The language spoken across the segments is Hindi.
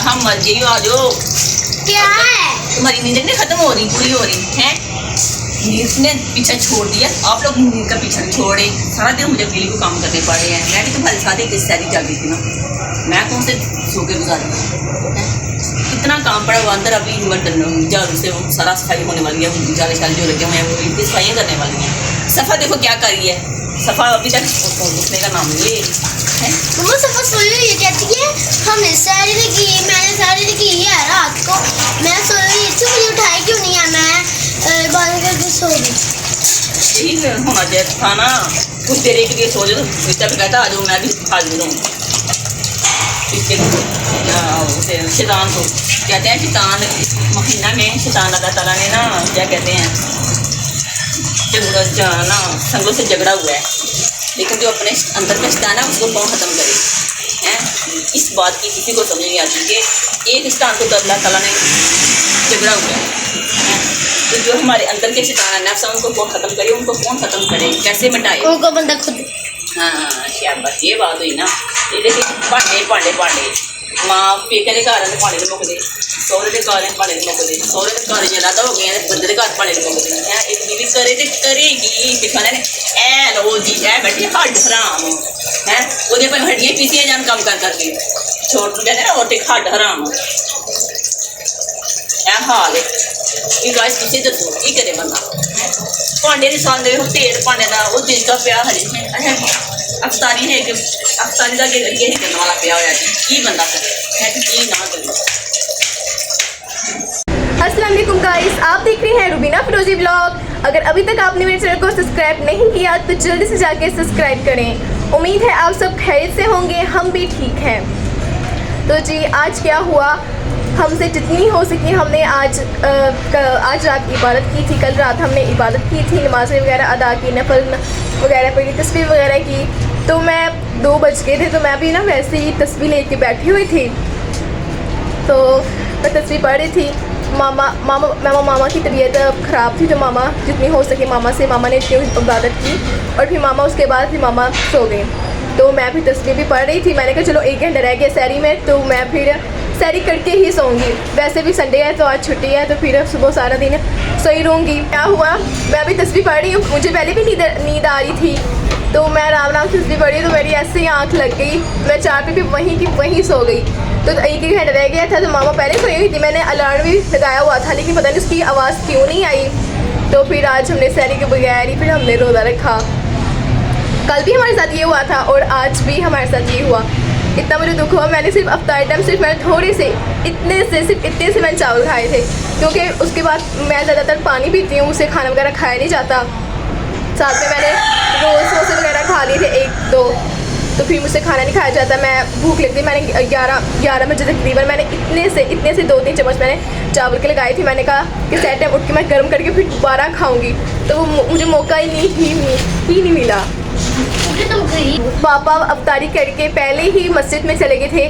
कहाँ मर गई हो? आ जाओ। क्या है? तुम्हारी नींद नहीं खत्म हो रही, पूरी हो रही है? नींद ने पीछा छोड़ दिया। आप लोग नींद का पीछा छोड़े, सारा दिन मुझे अकेले को काम करने पड़ रहे हैं। मैं भी तुम्हारे साथ एक सारी जागी थी ना, मैं कौन से सो के गुजारी है? कितना काम पड़ा हुआ अंदर। अभी झाड़ू से वो सारा सफाई होने वाली है, जाले शाले जो लगे हुए हैं वो इनकी सफाइयाँ करने वाली हैं। सफ़ा देखो क्या करी है, सफ़ा अभी तक उठने का नाम नहीं है। मम्मा सफा सोई हुई है, कहती है हमने साड़ी ने की, मैंने साड़ी ने की है रात को। मैं सोई हुई थी, मुझे उठाया क्यों नहीं है? मैं बंद करके सो गई। यही होना चाहिए था ना, कुछ देर के लिए सो जाओ। बेटा भी कहता आ जाओ, मैं भी खा लूँ। शैतान को कहते हैं, शैतान महीना में शैतान अल्लाह ताला ने ना क्या कहते हैं ना संगों से झगड़ा हुआ है, लेकिन जो अपने अंदर का शैतान है उसको कौन ख़त्म करे हैं? इस बात की किसी को समझ नहीं आती कि एक शैतान को तो अल्लाह ताला ने झगड़ा हुआ है, तो जो हमारे अंदर के शैतान है नफ्स उनको कौन ख़त्म करे, उनको कौन ख़त्म करे, कैसे मिटाए? उनको बंदा खुद। हाँ शाबाश, ये बात हुई ना। ये देखिए भांडे भांडे भांडे माँ पेके के घर आते भांडे नहीं मुकते, सौरे के घर भांडे नहीं मुकते, सौरे के घर ज्यादा हो गए बंदे के घर भांडे नहीं मुकते हैं। एक बीवी करे तो करेगी पिछाने ने ए लो जी ए बैठे हड्ड हराम है वो पर हड्डियाँ पीसियाँ जान कम कर करके छोड़ कहते ना रोटी हड्ड हराम ए हाल है। गाइस तुसी दसो की करे बंदा भांडे नहीं सांदे ढेर भांडे का वो दिन का पिया हजे अफतारी है कि अफतारी का अगे ही करने वाला पिया होया की बंदा करे है कि ना करे। अस्सलाम वालेकुम गाइस, आप देख रहे हैं रुबीना फिरोजी ब्लॉग। अगर अभी तक आपने मेरे चैनल को सब्सक्राइब नहीं किया तो जल्दी से जाके सब्सक्राइब करें। उम्मीद है आप सब खैरियत से होंगे, हम भी ठीक हैं। तो जी आज क्या हुआ, हमसे जितनी हो सकी हमने आज रात इबादत की थी। कल रात हमने इबादत की थी, नमाज़ें वगैरह अदा की, नफल वगैरह पढ़ी, तस्बीह वगैरह की। तो मैं 2 बज गए थे, तो मैं भी ना वैसे ही तस्बीह लेके बैठी हुई थी, तो मैं तस्बीह पढ़ रही थी। मामा की तबीयत ख़राब थी, तो मामा जितनी हो सके मामा ने इतनी इबादत की, और फिर मामा उसके बाद फिर मामा सो गए। तो मैं भी तस्बीह भी पढ़ रही थी। मैंने कहा चलो 1 घंटा रह गया सैरी में, तो मैं फिर सैरी करके ही सोऊंगी। वैसे भी संडे है तो आज छुट्टी है, तो फिर सुबह सारा दिन सोई रहूँगी। क्या हुआ, मैं अभी तस्बीह पढ़ रही हूँ, मुझे पहले भी नींद आ रही थी, तो मैं आराम से तस्बीह पढ़ रही, तो मेरी ऐसे ही आँख लग गई। मैं चार पे भी वहीं की वहीं सो गई। तो 1 घंटा रह गया था, तो मामा पहले सोई हुई थी। मैंने अलार्म भी लगाया हुआ था, लेकिन पता नहीं उसकी आवाज़ क्यों नहीं आई। तो फिर आज हमने सैरी के बगैर ही फिर हमने रोज़ा रखा। कल भी हमारे साथ ये हुआ था और आज भी हमारे साथ ये हुआ। इतना मुझे दुख हुआ। मैंने सिर्फ अफ्तार टाइम मैंने थोड़े से इतने से मैंने चावल खाए थे, क्योंकि उसके बाद मैं ज़्यादातर पानी पीती हूँ, उससे खाना वगैरह खाया नहीं जाता। साथ में मैंने रोज़ समोसे वगैरह खा लिए थे 1-2, तो फिर मुझसे खाना नहीं खाया जाता। मैं भूख लगती, मैंने 11 बजे तकरीबन मैंने इतने से 2-3 चम्मच मैंने चावल के लगाए थे। मैंने कहा कि सेट टाइम उठ के मैं गर्म करके फिर दोबारा खाऊंगी, तो वो मुझे मौका ही नहीं मिला। पापा अफ्तारी करके पहले ही मस्जिद में चले गए थे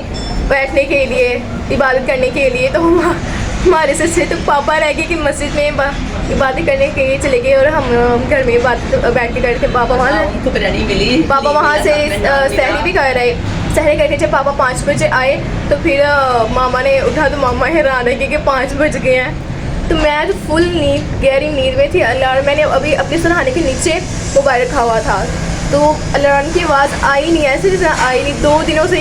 बैठने के लिए, इबादत करने के लिए। तो हमारे से तो पापा रह गए कि मस्जिद में इबादत करने के लिए चले गए, और हम घर में बैठ के करते। पापा वहाँ से सहरी भी कर रहे, सहरी करके जब पापा 5 बजे आए, तो फिर मामा ने उठा, तो मामा हैरान है कि 5 बज गए हैं। तो मैं तो फुल गहरी नींद में थी। अलार्म मैंने अभी अपने सराहने के नीचे मोबाइल रखा हुआ था, तो अलार्म की आवाज़ आई नहीं, ऐसे जैसे आई नहीं। 2 दिनों से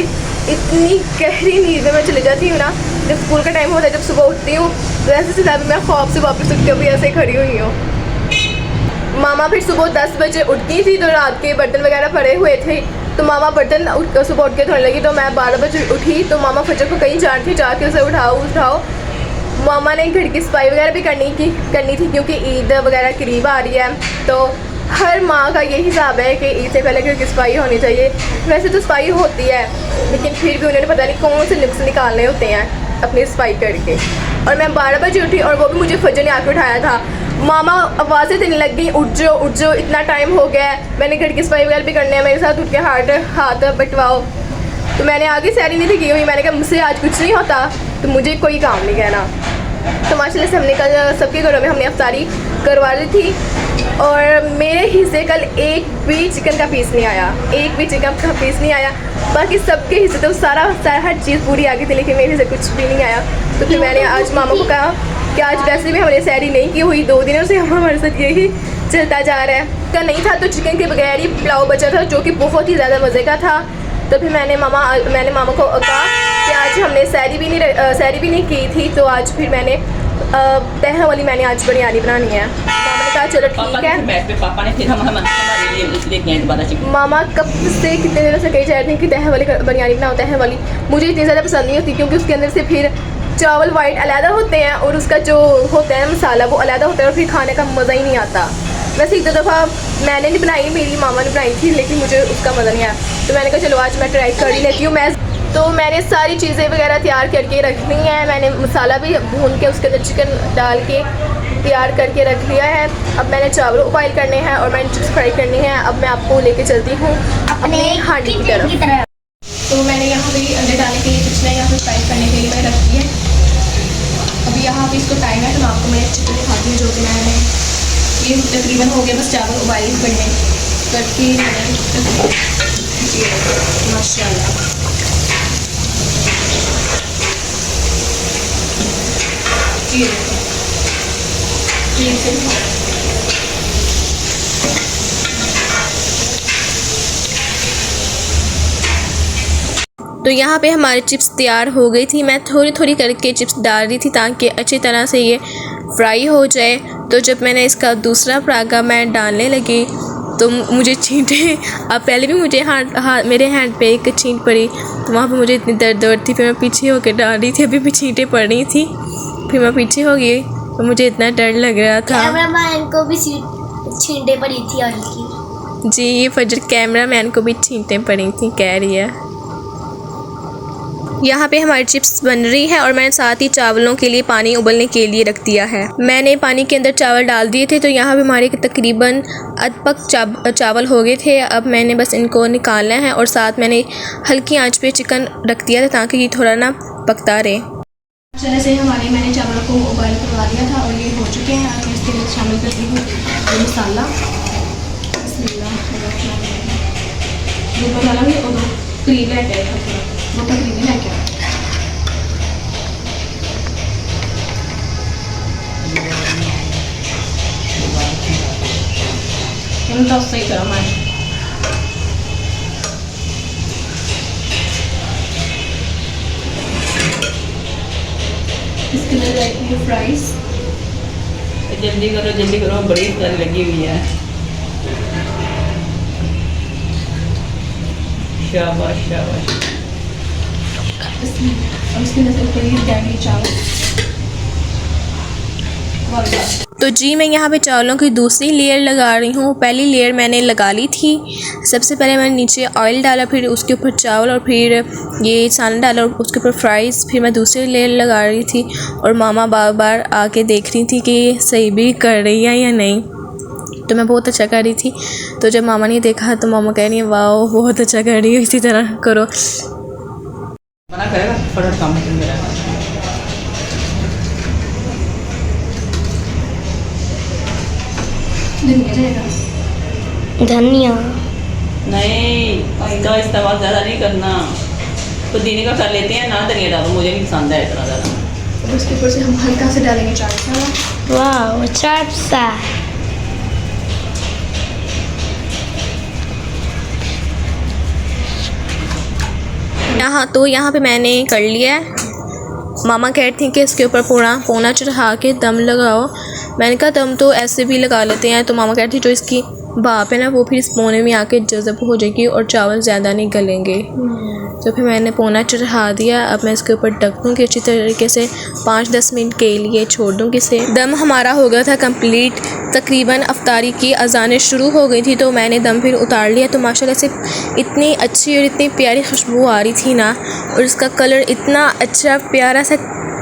इतनी गहरी नींद में मैं चले जाती हूँ ना, जब स्कूल का टाइम होता है, जब सुबह उठती हूँ तो ऐसे से मैं ख्वाब से वापस उठती हूँ, अभी ऐसे खड़ी हुई हूँ। मामा फिर सुबह 10 बजे उठ गई थी, तो रात के बर्तन वगैरह पड़े हुए थे, तो मामा बर्तन सुबह उठ के धोने लगी। तो मैं 12 बजे उठी, तो मामा फजर को कहीं जान थी, जाके उसे उठाओ। मामा ने घर की सफाई वगैरह भी करनी थी, क्योंकि ईद वगैरह करीब आ रही है। तो हर माँ का यही हिसाब है कि ईद से पहले घर की सफाई होनी चाहिए। वैसे तो सफाई होती है, लेकिन फिर भी उन्होंने पता नहीं कौन से नुक्स निकालने होते हैं अपनी सफाई करके। और मैं 12 बजे उठी, और वो भी मुझे फजर ने आके उठाया था। मामा आवाज़ें देने लग गई, उठ जाओ इतना टाइम हो गया है, मैंने घर की सफाई वगैरह भी करनी है, मेरे साथ उठ के हाथ बटवाओ। तो मैंने आगे सैरी नहीं थी की हुई, मैंने कहा मुझसे आज कुछ नहीं होता, तो मुझे कोई काम नहीं कहना। तो माशाल्लाह से हमने कल सबके घरों में हमने अफ्तारी करवा ली थी, और मेरे हिस्से कल एक भी चिकन का पीस नहीं आया, एक भी चिकन का पीस नहीं आया। बाकी सबके हिस्से तो सारा हर चीज़ पूरी आ गई थी, लेकिन मेरे हिस्से कुछ भी नहीं आया। तो फिर मैंने आज मामा को कहा कि आज वैसे भी हमने सैरी नहीं की हुई, 2 दिनों से हमारे साथ यही चलता जा रहा है। का नहीं था तो चिकन के बगैर ही पुलाव बचा था, जो कि बहुत ही ज़्यादा मज़े का था। तो फिर मैंने मामा को कहा कि आज हमने सैरी भी नहीं की थी, तो आज फिर मैंने तह वाली मैंने आज बिरयानी बनानी है। मामा ने कहा चलो ठीक है। पापा ने फिर हमारे लिए लेके आए दोबारा चिकन। मामा कब से कितने दिनों से कही जा रहे थे कि तह वाली बिरयानी बनाओ, तह वाली। मुझे इतनी ज़्यादा पसंद नहीं होती, क्योंकि उसके अंदर से फिर चावल वाइट अलहदा होते हैं और उसका जो होता है मसाला वो अलहदा होता है, और फिर खाने का मज़ा ही नहीं आता। वैसे 1-2 दफ़ा मैंने नहीं बनाई, मेरी मामा ने बनाई थी, लेकिन मुझे उसका मज़ा नहीं आया। तो मैंने कहा चलो आज मैं ट्राई कर ही लेती हूँ। तो मैंने सारी चीज़ें वगैरह तैयार करके रखनी है। मैंने मसाला भी भून के उसके अंदर चिकन डाल के तैयार करके रख लिया है। अब मैंने चावल बॉयल करने हैं और मैंने चिप्स फ्राई करनी है। अब मैं आपको लेके चलती हूँ अपने हांडी की तरफ। तो मैंने यहाँ पे अंडे डालने के लिए चिप्स या फिर फ्राई करने के लिए मैंने रख दी है। अभी यहाँ पे इसको टाइम है, तो मैं आपको मैं चिकन दिखाती हूँ, जो कि मैंने ये तकरीबन हो गया। बस चावल बॉयल करने करके माशाल्लाह। तो यहाँ पे हमारी चिप्स तैयार हो गई थी। मैं थोड़ी थोड़ी करके चिप्स डाल रही थी ताकि अच्छी तरह से ये फ्राई हो जाए। तो जब मैंने इसका दूसरा परागा मैं डालने लगी तो मुझे छींटे, अब पहले भी मुझे मेरे हैंड पे एक छींट पड़ी, तो वहाँ पे मुझे इतनी दर्द थी। फिर मैं पीछे होकर डाल रही थी, अभी भी छींटे पड़ रही थी। फिर मैं पीछे हो गई, तो मुझे इतना डर लग रहा था। कैमरामैन को भी छींटे पड़ी थी हल्की। जी, ये फजर कैमरामैन को भी छींटे पड़ी थी कह रही है। यहाँ पे हमारी चिप्स बन रही है और मैंने साथ ही चावलों के लिए पानी उबलने के लिए रख दिया है। मैंने पानी के अंदर चावल डाल दिए थे, तो यहाँ पे हमारे तकरीबन अधपक चावल हो गए थे। अब मैंने बस इनको निकालना है और साथ मैंने हल्की आंच पे चिकन रख दिया था ताकि ये थोड़ा ना पकता रहे। तरह से मैंने चावलों को उबाल करवा दिया था और ये हो चुके हैं। अब मैं इसके अंदर शामिल करती हूँ मसाला। मसाला भी करीब लेके आया था, वो तकरीबन लेके आया। तो सही करो मैं इसके अंदर डालती हूँ फ्राइज। जल्दी करो, बड़ी प्यारी लगी हुई है। शाबाश शाबाश। उसके अंदर चावल। तो जी मैं यहाँ पे चावलों की दूसरी लेयर लगा रही हूँ। पहली लेयर मैंने लगा ली थी। सबसे पहले मैंने नीचे ऑयल डाला, फिर उसके ऊपर चावल और फिर ये सालन डाला और उसके ऊपर फ्राइज़। फिर मैं दूसरी लेयर लगा रही थी और मामा बार बार आके देख रही थी कि सही भी कर रही है या नहीं। तो मैं बहुत अच्छा कर रही थी। तो जब मामा ने देखा तो मामा कह रही है वाह बहुत अच्छा कर रही है, इसी तरह करो। मना करेगा फटाफट काम करेगा। धनिया नहीं, इसका इस्तेमाल ज़्यादा नहीं करना। पुदीने का कर लेते हैं ना, धनिया डालो, मुझे नहीं पसंद है इतना ज़्यादा। उसके ऊपर से हम हल्का से डालेंगे चाट मसाला। वाह चाट सा। यहाँ पे मैंने कर लिया है। मामा कहती थी कि इसके ऊपर पौना चढ़ा के दम लगाओ। मैंने कहा दम तो ऐसे भी लगा लेते हैं। तो मामा कहती जो इसकी भाप है ना वो फिर इस पौने में आके जज़ब हो जाएगी और चावल ज़्यादा नहीं गलेंगे। तो फिर मैंने पौना चढ़ा दिया। अब मैं इसके ऊपर ढक दूँगी अच्छी तरीके से, 5-10 मिनट के लिए छोड़ दूँगी इसे। दम हमारा हो गया था कंप्लीट। तकरीबन अफ्तारी की अज़ानें शुरू हो गई थी, तो मैंने दम फिर उतार लिया। तो माशाल्लाह से इतनी अच्छी और इतनी प्यारी खुशबू आ रही थी ना, और इसका कलर इतना अच्छा प्यारा सा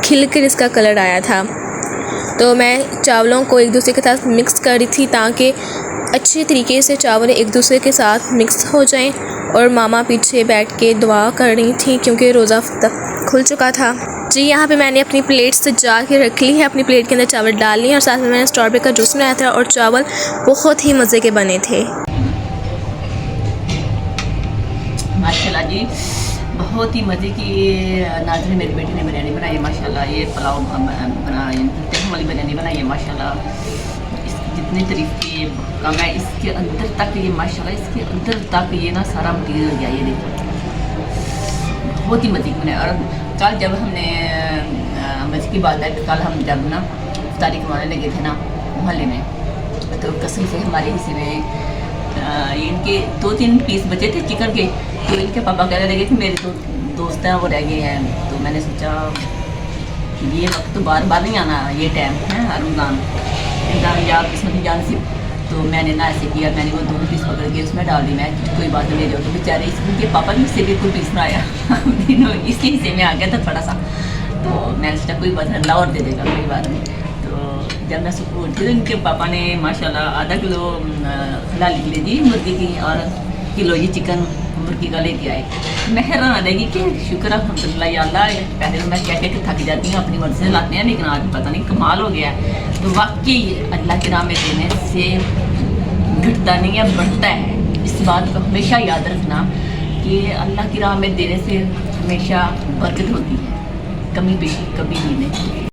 खिल कर इसका कलर आया था। तो मैं चावलों को एक दूसरे के साथ मिक्स कर रही थी ताकि अच्छे तरीके से चावल एक दूसरे के साथ मिक्स हो जाएं। और मामा पीछे बैठ के दुआ कर रही थी क्योंकि रोज़ा खुल चुका था। जी यहाँ पे मैंने अपनी प्लेट सजा के रख ली है, अपनी प्लेट के अंदर चावल डाल लिए और साथ में मैंने स्ट्रॉबेरी का जूस बनाया था और चावल बहुत ही मज़े के बने थे। माशाल्लाह जी, बहुत ही मज़े की नाज़रीन मेरी बेटी ने बिरयानी बनाई है माशाल्लाह। ये पुलाव बनाई, चिकन वाली बिरयानी बनाई है माशाल्लाह। इसकी जितनी तारीफ की कम है, इसके अंदर तक ये माशाल्लाह, इसके अंदर तक ये ना सारा मटीरियल गया। ये देखो बहुत ही मज़े की बनाई। और कल जब हमने मज़े की बात है, कल हम जब ना इफ्तारी करवाने लगे थे ना मोहल्ले में, तो कसम से हमारे हिस्से में इनके 2-3 पीस बचे थे चिकन के। तो इनके पापा कहने लगे कि मेरे दो दोस्त हैं वो रह गए हैं। तो मैंने सोचा ये वक्त तो बार बार नहीं आना, ये टाइम है रमज़ान या किस्मत जान से। तो मैंने ना ऐसे किया, मैंने वो 2 पीस पकड़ के उसमें डाल दी। मैं कोई बात नहीं ले जाओ। तो बेचारे इसके पापा ने मुझसे भी कोई पीस ना आया इसके हिस्से में आ गया था थोड़ा सा। तो मैंने सोचा कोई बात नहीं, और दे देगा, कोई बात नहीं। तो जब मैं सुबह उठी तो इनके पापा ने माशाल्लाह आधा किलो हलाल निकले जी मुर्गी की, और किलो ये चिकन मुर्गी का लेके आए। मैं हैरान आ जाएगी कि शुक्र अल्हम्दुलिल्लाह या अल्लाह। पहले तो मैं कह के थक जाती हूँ, अपनी मर्जी से लाते हैं, लेकिन आज पता नहीं कमाल हो गया है। तो वाकई अल्लाह की राह में देने से घटता नहीं है, बढ़ता है। इस बात को हमेशा याद रखना कि अल्लाह की राह में देने से हमेशा बरकत होती है, कमी पेशी कभी नहीं।